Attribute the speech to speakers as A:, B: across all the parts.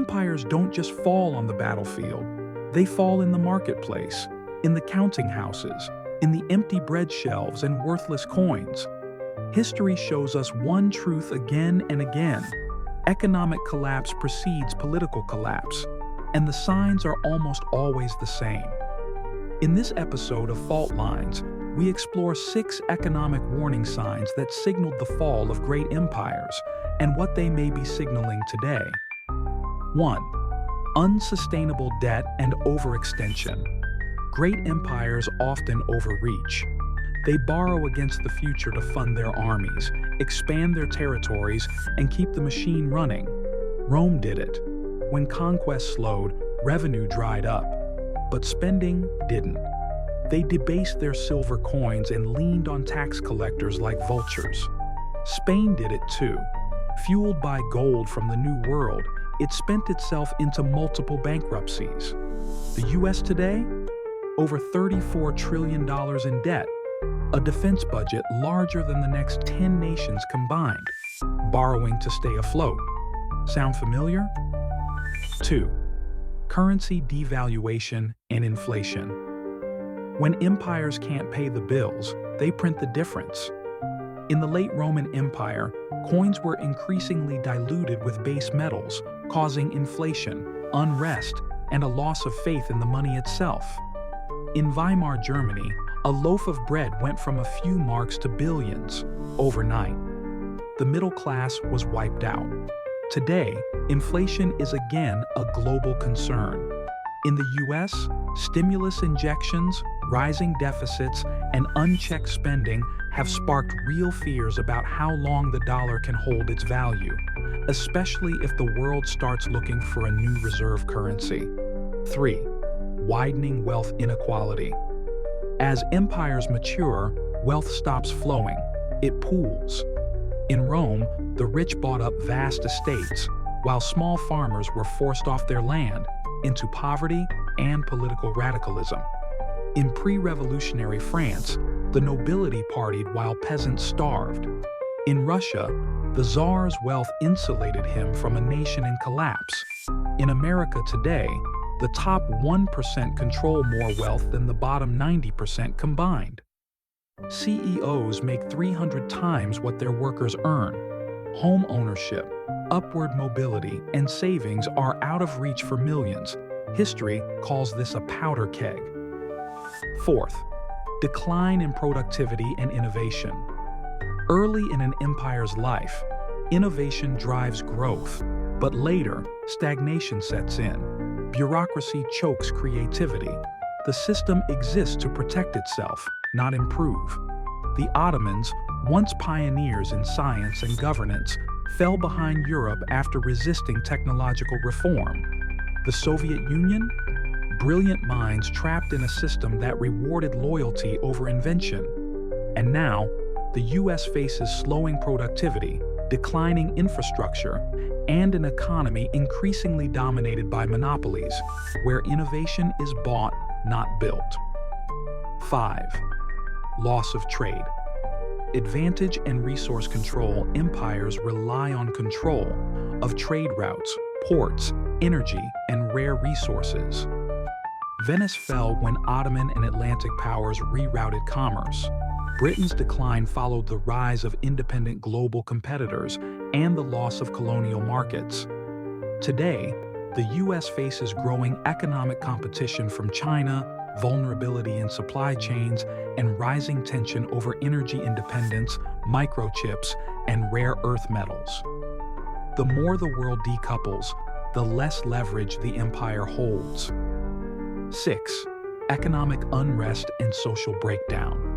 A: empires don't just fall on the battlefield, they fall in the marketplace, in the counting houses, in the empty bread shelves and worthless coins. History shows us one truth again and again. Economic collapse precedes political collapse, and the signs are almost always the same. In this episode of Fault Lines, we explore 6 economic warning signs that signaled the fall of great empires and what they may be signaling today. 1. Unsustainable debt and overextension. Great empires often overreach. They borrow against the future to fund their armies, expand their territories, and keep the machine running. Rome did it. When conquest slowed, revenue dried up. But spending didn't. They debased their silver coins and leaned on tax collectors like vultures. Spain did it too. Fueled by gold from the New World, it spent itself into multiple bankruptcies. The US today? Over $34 trillion in debt. A defense budget larger than the next 10 nations combined, borrowing to stay afloat. Sound familiar? 2. Currency devaluation and inflation. When empires can't pay the bills, they print the difference. In the late Roman Empire, coins were increasingly diluted with base metals, causing inflation, unrest, and a loss of faith in the money itself. In Weimar Germany, a loaf of bread went from a few marks to billions overnight. The middle class was wiped out. Today, inflation is again a global concern. In the US, stimulus injections, rising deficits, and unchecked spending have sparked real fears about how long the dollar can hold its value, especially if the world starts looking for a new reserve currency. 3. Widening wealth inequality. As empires mature, wealth stops flowing. It pools. In Rome, the rich bought up vast estates, while small farmers were forced off their land into poverty and political radicalism. In pre-revolutionary France, the nobility partied while peasants starved. In Russia, the Tsar's wealth insulated him from a nation in collapse. In America today, the top 1% control more wealth than the bottom 90% combined. CEOs make 300 times what their workers earn. Home ownership, upward mobility, and savings are out of reach for millions. History calls this a powder keg. 4th, decline in productivity and innovation. Early in an empire's life, innovation drives growth, but later, stagnation sets in. Bureaucracy chokes creativity. The system exists to protect itself, not improve. The Ottomans, once pioneers in science and governance, fell behind Europe after resisting technological reform. The Soviet Union? Brilliant minds trapped in a system that rewarded loyalty over invention. And now, the US faces slowing productivity, declining infrastructure, and an economy increasingly dominated by monopolies, where innovation is bought, not built. 5. Loss of trade. Advantage and resource control empires rely on control of trade routes, ports, energy, and rare resources. Venice fell when Ottoman and Atlantic powers rerouted commerce. Britain's decline followed the rise of independent global competitors and the loss of colonial markets. Today, the US faces growing economic competition from China, vulnerability in supply chains, and rising tension over energy independence, microchips, and rare earth metals. The more the world decouples, the less leverage the empire holds. 6. Economic unrest and social breakdown.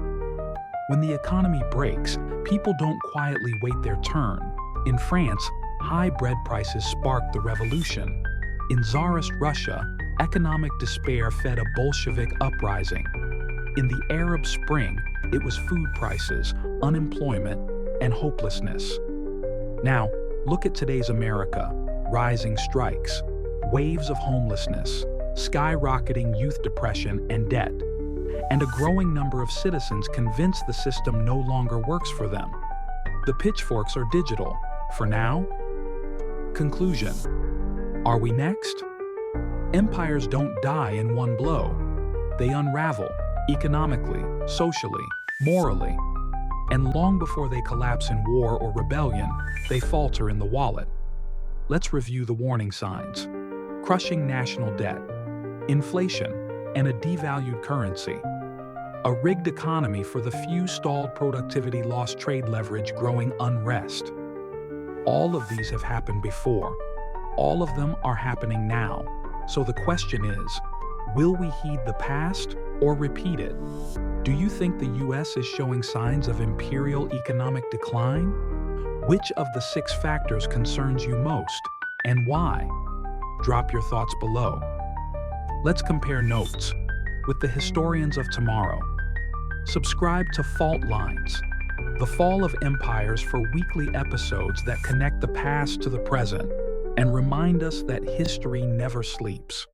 A: When the economy breaks, people don't quietly wait their turn. In France, high bread prices sparked the revolution. In Tsarist Russia, economic despair fed a Bolshevik uprising. In the Arab Spring, it was food prices, unemployment, and hopelessness. Now, look at today's America: rising strikes, waves of homelessness, skyrocketing youth depression and debt, and a growing number of citizens convinced the system no longer works for them. The pitchforks are digital, for now. Conclusion: Are we next? Empires don't die in one blow. They unravel economically, socially, morally. And long before they collapse in war or rebellion, they falter in the wallet. Let's review the warning signs. Crushing national debt, inflation, and a devalued currency. A rigged economy for the few, stalled productivity, lost trade leverage, growing unrest. All of these have happened before. All of them are happening now. So the question is, will we heed the past or repeat it? Do you think the US is showing signs of imperial economic decline? Which of the 6 factors concerns you most, and why? Drop your thoughts below. Let's compare notes with the historians of tomorrow. Subscribe to Fault Lines, the fall of empires, for weekly episodes that connect the past to the present and remind us that history never sleeps.